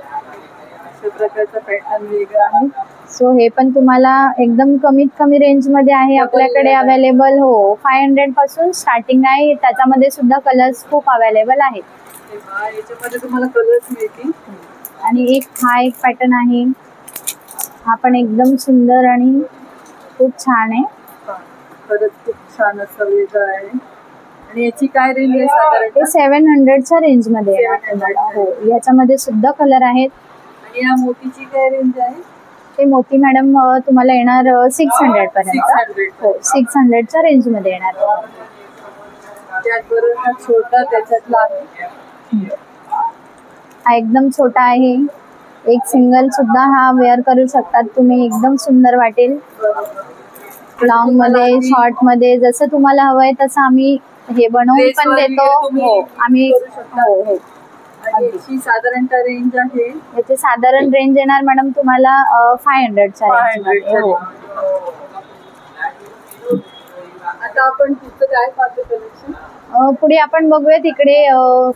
प्रकारचा पॅटर्न वेगळा आहे. सो हे पण तुम्हाला एकदम कमीत कमी रेंज मध्ये आहे आपल्याकडे अवेलेबल. हो, 500 पासून स्टार्टिंग आहे. त्याच्यामध्ये सुद्धा कलर्स खूप अवेलेबल आहेत. याच्यामध्ये तुम्हाला कलर्स मिळतील. आणि हा एक पॅटर्न आहे. हा पण एकदम सुंदर आणि खूप छान आहे. खरंच खूप छान असं वेगळं आहे. आणि याची काय रेंज आहे साधारण? ते 700च्या रेंज मध्ये येणार तुम्हाला. हो, याच्यामध्ये सुद्धा कलर आहेत. आणि या मोतीची काय रेंज आहे? ते मोती मॅडम तुम्हाला येणार 600 पर्यंत. हो, 600च्या रेंज मध्ये येणार. त्याचबरोबर हा छोटा त्याच्यातला आहे. हा एकदम छोटा आहे. एक सिंगल सुद्धा हा वेअर करू शकतात तुम्ही. एकदम सुंदर वाटेल. लॉंग मध्ये, शॉर्ट मध्ये, जसं तुम्हाला हवंय तसं आम्ही हे बनवून पण देतो. हो, आम्ही. हो हो. आणि याची साधारणतः रेंज आहे? याची साधारण रेंज येणार मॅडम तुम्हाला 500च्या रेंज मध्ये. हो. आता आपण पुढचं काय पाहतो कलेक्शन? पुढे आपण बघूया, तिकडे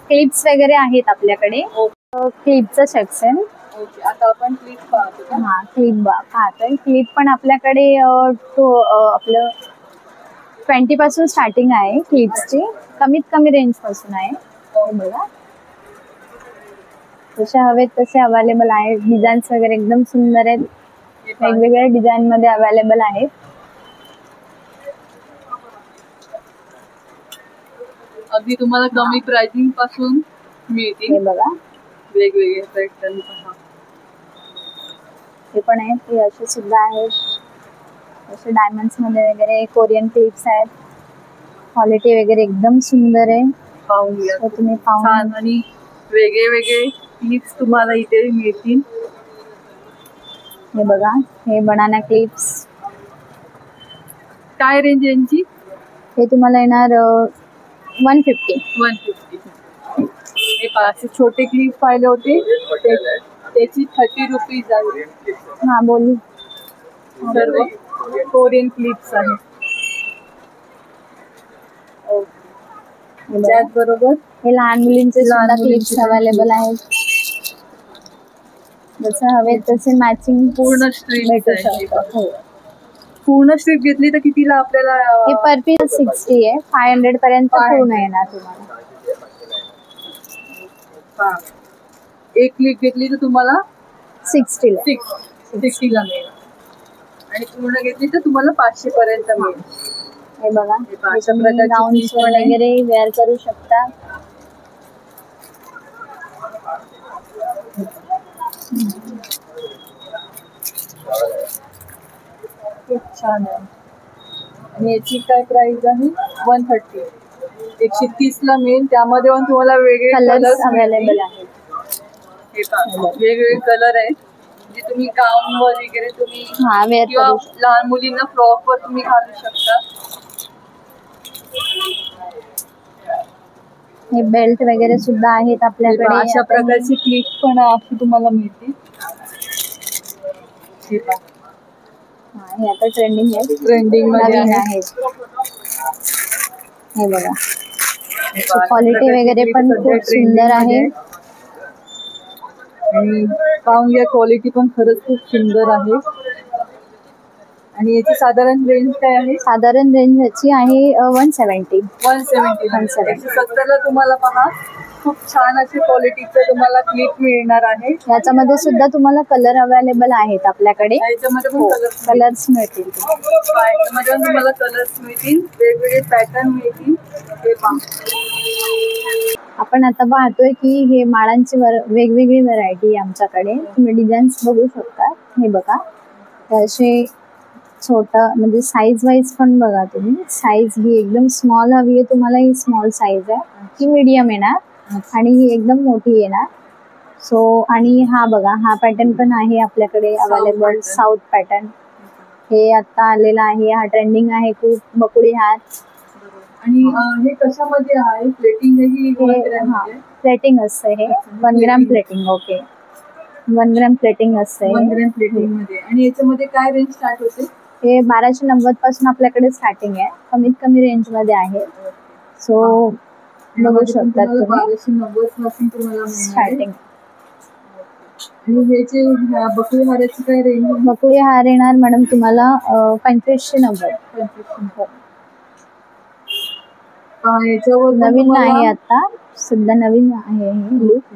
क्लिप्स वगैरे आहेत आपल्याकडे. क्लिपचं सेक्शन. आता आपण क्लिप पाहतो. हा, क्लिप पाहतोय. क्लिप पण आपल्याकडे आपलं 20 पासून स्टार्टिंग आहे क्लिप्सची. कमीत कमी रेंज पासून आहे. बघा, जसे हवेत तसे अवेलेबल आहेत. डिझाईन्स वगैरे एकदम सुंदर आहेत. वेगवेगळ्या डिझाईन मध्ये अवेलेबल आहेत. अगदी तुम्हाला कमी प्राइसिंग पासून मिळतील. हे बघा, वेगवेगळे पॅटर्न. हे पण आहेत. हे असे सुद्धा आहेत. असे डायमंड्स मध्ये वगैरे कोरियन क्लिप्स आहेत. क्वालिटी वगैरे एकदम सुंदर आहे. पाहून घ्या, तुम्ही पाहून. छान. आणि वेगळे वेगळे क्लिप्स तुम्हाला इथे मिळतील. हे बघा, हे बनाना क्लिप्स. काय रेंज यांची? हे तुम्हाला येणार 150. 150. हे पाच छोटे क्लिप पाहिले होते, त्याची 30 रुपीज आहे. हा, बोलू. सर्व कोरियन क्लिप्स आहे. त्याचबरोबर हे लहान मुलींचे सुद्धा क्लिप्स अवेलेबल आहेत. जसं हवे तसे मॅचिंग पूर्ण स्ट्रीप भेटू शकतात. हो, पूर्ण स्ट्रीप घेतली तर कितीला आपल्याला? हे पर पीस 60 आहे. 500 पर्यंत पूर्ण येणार तुम्हाला. एक क्लिप घेतली तर तुम्हाला 60 ला. 60 ला मिळेल. आणि पूर्ण घेतली तर तुम्हाला 500 पर्यंत मिळेल. हे बघा, हे पहा, हे अशा तुम्ही प्रकारची गाऊन piece पण आहे. वगैरे वेअर करू शकता. खूप छान आहे. आणि याची काय प्राइस आहे? 130. 130 ला मिळेल. त्यामध्ये पण तुम्हाला वेगळे कलर्स कलर्स अवेलेबल आहेत. हे पहा, वेगवेगळे कलर आहेत. म्हणजे तुम्ही गाऊन वर वगैरे तुम्ही हा, वेअर किंवा करू शकता. लहान मुलींना फ्रॉक वर तुम्ही घालू शकता. हे बेल्ट वगैरे सुद्धा आहेत हे पहा, आपल्याकडे. अशा आपण- प्रकारची क्लिप पण अशी तुम्हाला मिळते. हे पहा, हा, हे आता ट्रेंडिंग आहे. ट्रेंडिंग मध्ये नवीन आहे. आहेत. हे बघा, हे पहा, क्वालिटी अशा वगैरे प्रकारची पण clip सध्या खूप सुंदर trending आहे. मध्ये आणि पाहून घ्या, क्वालिटी पण खरंच खूप सुंदर आहे. आणि याची साधारण रेंज काय आहे? साधारण रेंज याची आहे 170. 170. 170 ला तुम्हाला पहा खूप छान अशी क्वालिटीचं तुम्हाला क्लिप मिळणार आहे. याच्यामध्ये सुद्धा तुम्हाला कलर अवेलेबल आहेत आपल्याकडे. याच्यामध्ये पण कलर्स मिळतील. याच्यामध्ये पण तुम्हाला कलर्स मिळतील, वेगवेगळे पॅटर्न मिळतील. हे पहा, आपण आता पाहतोय की हे माळांची वेगवेगळी व्हरायटी आमच्याकडे. तुम्ही डिझाईन्स बघू शकता. हे बघा, असे छोटं म्हणजे साईज वाईज पण बघा तुम्ही. साईज ही एकदम स्मॉल हवी आहे तुम्हाला, ही स्मॉल साईज आहे. ही मीडियम येणार आणि ही एकदम मोठी येणार. सो आणि हा बघा, हा पॅटर्न पण आहे आपल्याकडे अवेलेबल. pattern. साऊथ पॅटर्न हे आता आलेला आहे. हा ट्रेंडिंग आहे खूप. बकुळी हात. आणि हे कशामध्ये आहे? प्लेटिंग ही हा, प्लेटिंग असते. हे 1 gram plating. Okay, 1 gram plating असते. 1 ग्रॅम प्लेटिंग मध्ये. आणि याच्यामध्ये काय रेंज स्टार्ट होते? हे 1290 पासून आपल्याकडे स्टार्टिंग आहे. कमीत कमी रेंज मध्ये आहे. सो बघू शकता तुम्ही. 1290 पासून तुम्हाला मिळणार आहे. स्टार्टिंग. आणि हे जे बकुळी हाराची काय रेंज? बकुळी हार येणार मॅडम तुम्हाला 2590. याच्यावर नवीन आहे आता, सुद्धा नवीन आहे हे लुक.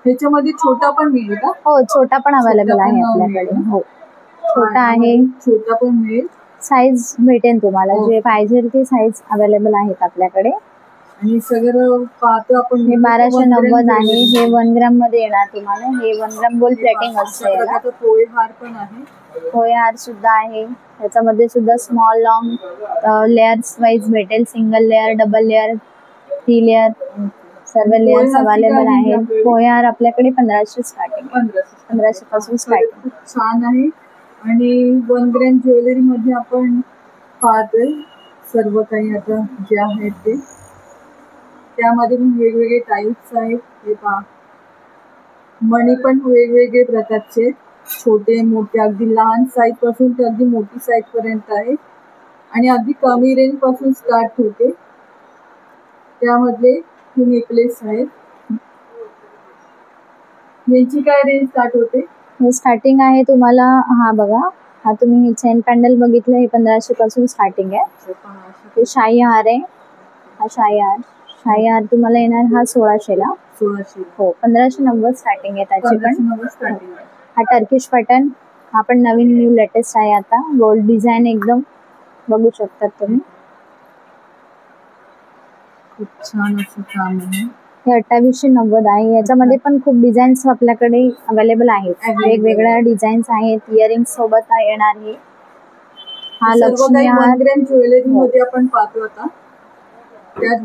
ह्याच्यामध्ये छोटा पण मिळेल का? हो, छोटा पण अवेलेबल छोटा आहे पण आपल्याकडे. मिळेल. हो, छोटा आहे. छोटा पण मिळेल. साईज भेटेल तुम्हाला. हो. जे पाहिजे ती साईज अवेलेबल आहेत आपल्याकडे. आणि सगळं पाहतो आपण. हे 1290 आहे. हे 1 ग्रॅम मध्ये येणार तुम्हाला. हे 1 ग्रॅम गोल्ड प्लेटिंग असते याला. पोहे हार पण आहे. पोहे हार सुद्धा आहे. त्याच्यामध्ये सुद्धा स्मॉल लॉंग लेयर्स वाईज भेटेल. Single layer, double layer, 3 layer, सर्व लेयर्स अवेलेबल आहेत. पोहे हार आपल्याकडे 1500 स्टार्टिंग. 1500 पासून स्टार्टिंग. खूप छान आहे. आणि 1 ग्रॅम ज्वेलरी मध्ये आपण पाहतोय सर्व काही आता जे आहेत ते. त्यामध्ये पण वेगवेगळे टाईप्स आहेत. हे पहा, मणी पण वेगवेगळे प्रकारचे, छोटे मोठे, अगदी लहान साईज पासून ते अगदी मोठी साईज पर्यंत आहे. आणि अगदी कमी रेंज पासून स्टार्ट होते. त्यामधले हे नेकलेस आहेत. यांची काय रेंज स्टार्ट होते? हे स्टार्टिंग आहे तुम्हाला. हा बघा, हा तुम्ही हे चेन पॅन्डल बघितलं, हे 1500 पासून स्टार्टिंग आहे. हे शाही हार आहे. हा शाही हार तुम्हाला येणार हा 1600 ला. 1600. हो, 1590 स्टार्टिंग आहे त्याची पण. 1590 स्टार्टिंग आहे. हा टर्किश पॅटर्न, हा पण नवीन न्यू लेटेस्ट आहे आता. गोल्ड डिझाईन एकदम बघू शकतात तुम्ही. खूप छान असं काम आहे. हे 2890 आहे. याच्यामध्ये पण खूप डिझाईन्स आपल्याकडे अवेलेबल आहेत. वेगवेगळ्या डिझाईन्स आहेत. इयरिंग सोबत येणार हे. हा लक्ष्मी हार. 1 ग्रॅम ज्वेलरी मध्ये आपण पाहतो आता.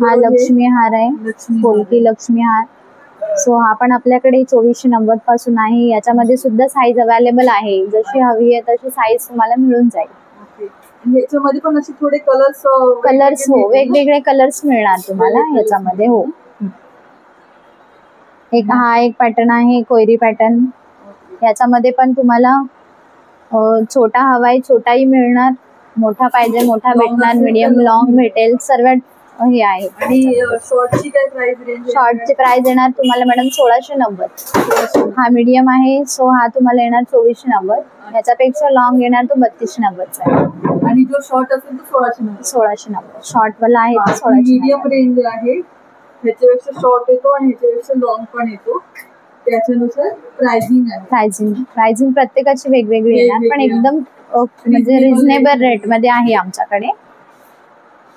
हा लक्ष्मी हार आहे. पोलकी लक्ष्मी हार. सो हा पण आपल्याकडे 2490 पासून आहे. याच्यामध्ये सुद्धा साईज अवेलेबल आहे. जशी हवी आहे तशी साईज तुम्हाला मिळून जाईल. याच्यामध्ये पण असे थोडे कलर्स हो, वेगवेगळे कलर्स मिळणार तुम्हाला याच्यामध्ये. हो, हा एक पॅटर्न आहे, कोयरी पॅटर्न. याच्यामध्ये पण तुम्हाला छोटा हवाय, छोटाही मिळणार. मोठा पाहिजे मोठा भेटणार. मीडियम लॉंग भेटेल. सर्व हे आहे. आणि शॉर्टची काय प्राइस रेंज? शॉर्टची प्राइस येणार तुम्हाला मॅडम 1690. हा मीडियम आहे. सो हा तुम्हाला येणार 2490. याच्यापेक्षा लॉंग येणार तो 3290. आणि जो शॉर्ट असेल तो 1690. शॉर्ट वाला आहे 1690. मीडियम रेंज आहे. ह्याच्यापेक्षा शॉर्ट येतो आणि ह्याच्यापेक्षा लॉंग पण येतो. त्याच्यानुसार प्राइसिंग आहे. प्राइसिंग प्रत्येकाची वेगवेगळी येणार, पण वेगवेगळी एकदम म्हणजे रिझनेबल रेट मध्ये आहे आमच्याकडे.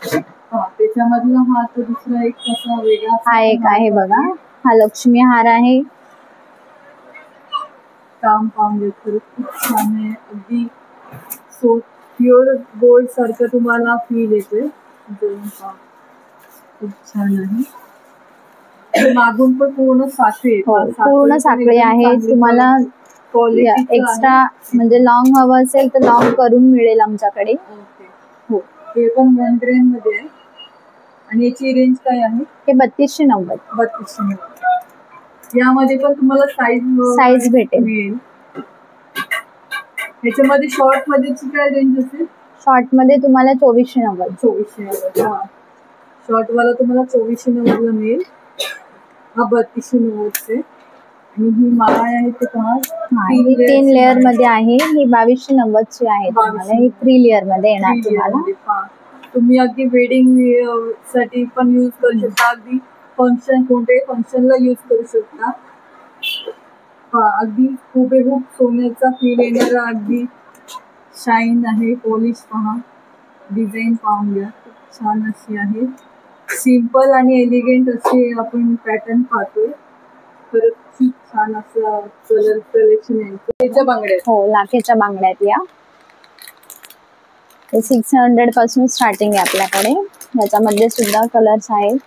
त्याच्यामधला हा तो दुसरा एक कसा वेगळा हा एक आहे बघा, हा लक्ष्मी हार आहे. काम पाहून घेतो, खूप छान आहे. अगदी सो प्युअर गोल्ड सारखं तुम्हाला फील येते. खूप छान आहे. मागून पण पूर्ण साखळी, पूर्ण साखळी आहे. तुम्हाला एक्स्ट्रा म्हणजे लॉंग हवं असेल तर लॉंग करून मिळेल आमच्याकडे. हो, हे पण 1 ग्रॅम मध्ये आहे. आणि याची रेंज काय आहे? हे 3290. 3290. यामध्ये पण तुम्हाला साईज भेटेल. ह्याच्यामध्ये शॉर्ट मध्ये काय रेंज असेल? शॉर्ट मध्ये तुम्हाला 2490. 2490. शॉर्ट वाला तुम्हाला 2490 ला मिळेल. हा 3290 आहे. आणि ही माळा आहे ते पहा, ही 3 लेअर मध्ये आहे. ही 2290 ची आहे. तुम्हाला ही 3 लेअर मध्ये येणार तुम्हाला. तुम्ही अगदी वेडिंग साठी पण यूज करू शकता. अगदी फंक्शन, कोणत्याही फंक्शनला यूज करू शकता. अगदी हुबेहूब सोन्याचा फील येणारा अगदी शाईन आहे. पॉलिश पहा, डिझाईन पाहून घ्या, खूप छान अशी आहे. सिंपल आणि एलिगंट असे आपण पॅटर्न पाहतोय. खरंच खूप छान असं कलर कलेक्शन आहे. त्याच्या बांगड्या, हो, लाखेच्या बांगड्या आहेत या. 600 पासून स्टार्टिंग आहे आपल्याकडे. याच्यामध्ये सुद्धा कलर्स आहेत.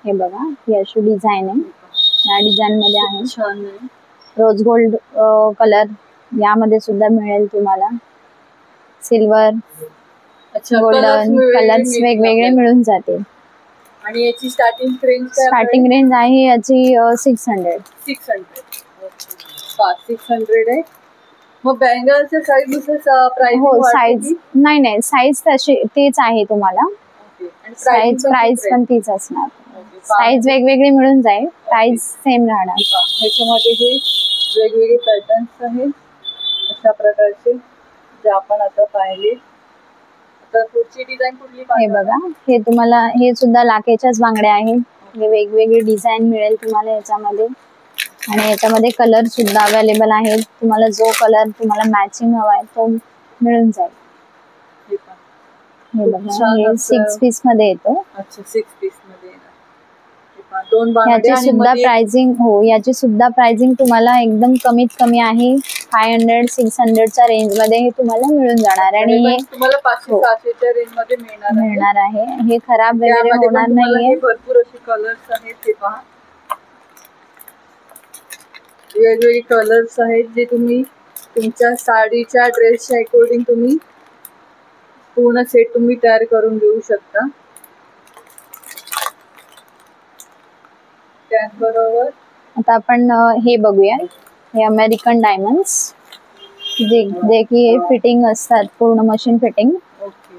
हे बघा, ही अशी डिझाईन आहे. या डिझाईन मध्ये आहे. छान आहे. रोज गोल्ड कलर यामध्ये सुद्धा मिळेल तुम्हाला. सिल्वर, गोल्डन कलर्स वेगवेगळे मिळून जातील. आणि याची स्टार्टिंग रेंज आहे याची 600. 600 आहे. मग बँगलच्या साईजनुसार प्राइस? हो, साईज नाही, साईज तेच आहे तुम्हाला. प्राइस पण तीच असणार. साईज वेगवेगळी मिळून जाईल, प्राइस सेम राहणार. ह्याच्यामध्ये हे वेगवेगळे पॅटर्न्स आहेत अशा प्रकारचे, जे आपण आता पाहिले. तर पुढची डिझाईन कुठली? हे बघा, हे तुम्हाला, हे सुद्धा लाखेच्याच बांगड्या आहेत. हे वेगवेगळे डिझाईन मिळेल तुम्हाला याच्यामध्ये. आणि याच्यामध्ये कलर सुद्धा अवेलेबल आहेत. तुम्हाला जो कलर तुम्हाला मॅचिंग हवा आहे तो मिळून जाईल. हे बघा, हे 6 पीस मध्ये येतो. अच्छा, 6 पीस मध्ये येणार. याची सुद्धा प्राइसिंग, हो, याची सुद्धा प्राइसिंग तुम्हाला एकदम कमीत कमी आहे. 500-600 च्या रेंज मध्ये हे तुम्हाला मिळून जाणार. आणि हे तुम्हाला 500-600 च्या रेंज मध्ये मिळणार आहे. हे खराब वगैरे होणार नाहीये. भरपूर असे कलर्स आहेत. ते पहा, वेगवेगळे कलर्स आहेत जे तुम्ही तुमच्या साडीच्या ड्रेसच्या अकॉर्डिंग तुम्ही पूर्ण सेट तुम्ही तयार करून घेऊ शकता. त्याचबरोबर आता आपण हे बघूया. हे अमेरिकन डायमंड्स, जे की हे फिटिंग असतात, पूर्ण मशीन फिटिंग. ओके.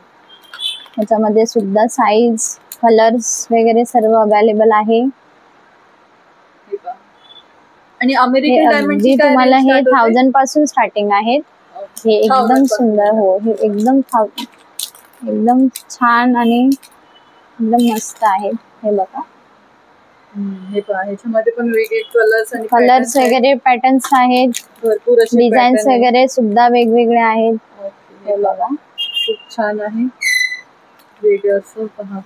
याच्यामध्ये सुद्धा साईज, कलर्स वगैरे सर्व अवेलेबल आहे. आणि अमेरिकन डायमंड तुम्हाला हे 1000 पासून स्टार्टिंग आहेत. हे एकदम सुंदर, हो, हे एकदम छान आणि एकदम मस्त आहेत. हे बघा, हे पहा, ह्याच्यामध्ये पण वेगवेगळे कलर्स वगैरे पॅटर्न्स आहेत. भरपूर असे डिझाईन्स वगैरे सुद्धा वेगवेगळे आहेत. हे बघा, खूप छान आहे. वेगळं असं पहा.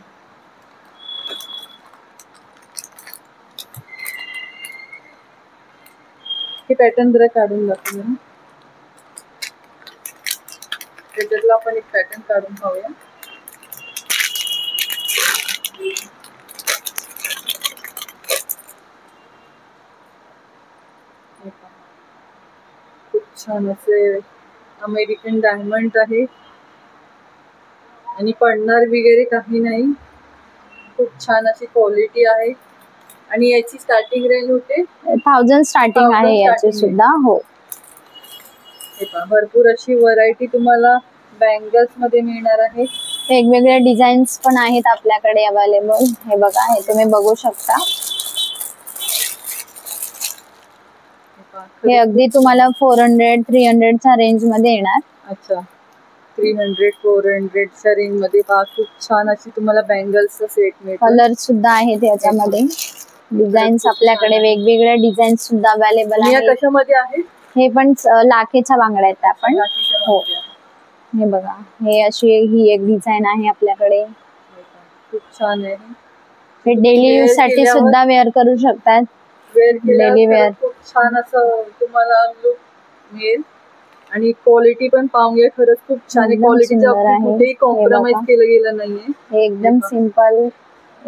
हे पॅटर्न जरा काढून दाखवूया. त्याच्यातला आपण एक पॅटर्न काढून पाहूया. खूप छान असे अमेरिकन डायमंड आहे. आणि पडणार वगैरे काही नाही. खूप छान अशी क्वालिटी आहे. आणि याची स्टार्टिंग रेंज होते 1000 स्टार्टिंग आहे याची सुद्धा. हो, हे पहा, भरपूर अशी व्हरायटी तुम्हाला बँगल्स मध्ये मिळणार आहे. वेगवेगळे डिझाईन्स पण आहेत आपल्याकडे अवेलेबल. हे बघा, हे तुम्ही बघू शकता. हे अगदी तुम्हाला 400-300 च्या रेंज मध्ये येणार. अच्छा, 300-400 च्या रेंज मध्ये पहा, खूप छान अशी तुम्हाला बँगल्सचा सेट मिळतो. कलर सुद्धा आहेत याच्यामध्ये. डिझाईन्स आपल्याकडे वेगवेगळ्या डिझाईन्स सुद्धा अवेलेबल आणि या आहेत. कशामध्ये आहेत? हे पण लाखेच्या बांगड्या आहेत आपण. राखीच्या हो. बांगड्या. हे बघा, हे अशी ही एक डिझाईन आहे आपल्याकडे. खूप छान आहे. हे डेली यूज साठी केल्यावर- सुद्धा वेअर करू शकतात. वेअर केल्यावर Daily wear. खरंच खूप छान असं तुम्हाला लुक मिळेल. आणि क्वालिटी पण पाहून घ्या, खरंच खूप छान आहे. एकदम क्वालिटीच्या सुंदर आहे. कुठेही हे कॉम्प्रोमाइज बघा. केलं गेलं नाहीये. हे एकदम हे बघा. सिंपल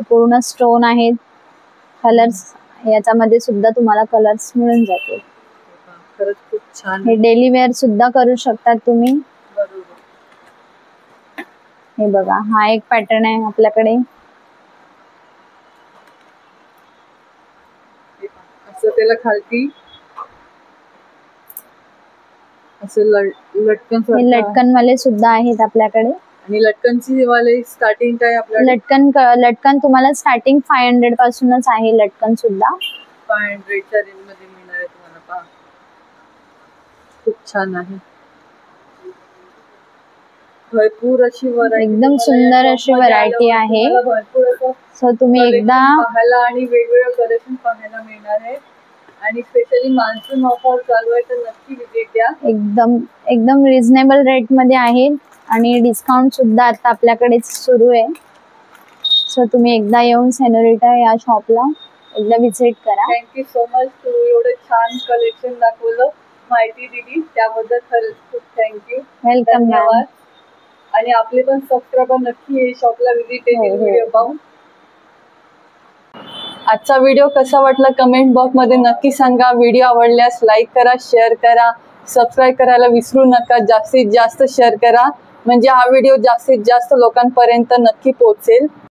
पूर्ण स्टोन आहेत. कलर्स याच्यामध्ये सुद्धा तुम्हाला कलर्स मिळून जातील. खरंच खूप छान हे आहे. डेली वेअर सुद्धा करू शकतात तुम्ही. बरोबर. हे बघा, हा एक पॅटर्न आहे आपल्याकडे. असं त्याला खालती असं लटकन हे सारखं आहे. लटकन वाले सुद्धा आहेत आपल्याकडे. आणि लटकनची वाले स्टार्टिंग काय आपल्याला लटकन तुम्हाला स्टार्टिंग 500 पासूनच आहे. लटकन सुद्धा 500 च्या रेंज मध्ये मिळणार आहे तुम्हाला. पहा, खूप छान आहे. भरपूर अशी व्हरायटी, एकदम सुंदर अशी variety आहे. भरपूर असं सो तुम्ही collection एकदा पाहायला आणि वेगवेगळं कलेक्शन पाहायला मिळणार आहे. आणि स्पेशली मान्सून ऑफर चालू आहे, तर नक्की विजिट द्या. एकदम रिझनेबल रेट मध्ये आहे आणि डिस्काउंट सुद्धा आता आपल्याकडे सुरू आहे. सो तुम्ही एकदा येऊन सेनोरिटा या शॉपला एकदा विजिट करा. Thank you so much. तू एवढं छान कलेक्शन दाखवलं, माहिती दिली त्याबद्दल खरंच खूप थँक्यू. Welcome ma'am. धन्यवाद. आणि आपले पण सबस्क्रायबर नक्की हे शॉपला विजिट देतील हो. व्हिडिओ पाहून. आजचा व्हिडिओ कसा वाटला कमेंट बॉक्स मध्ये नक्की सांगा. व्हिडिओ आवडल्यास लाईक करा, शेअर करा, सबस्क्राईब करायला विसरू नका. जास्तीत जास्त शेअर करा म्हणजे हा व्हिडिओ जास्तीत जास्त लोकांपर्यंत नक्की पोहोचेल.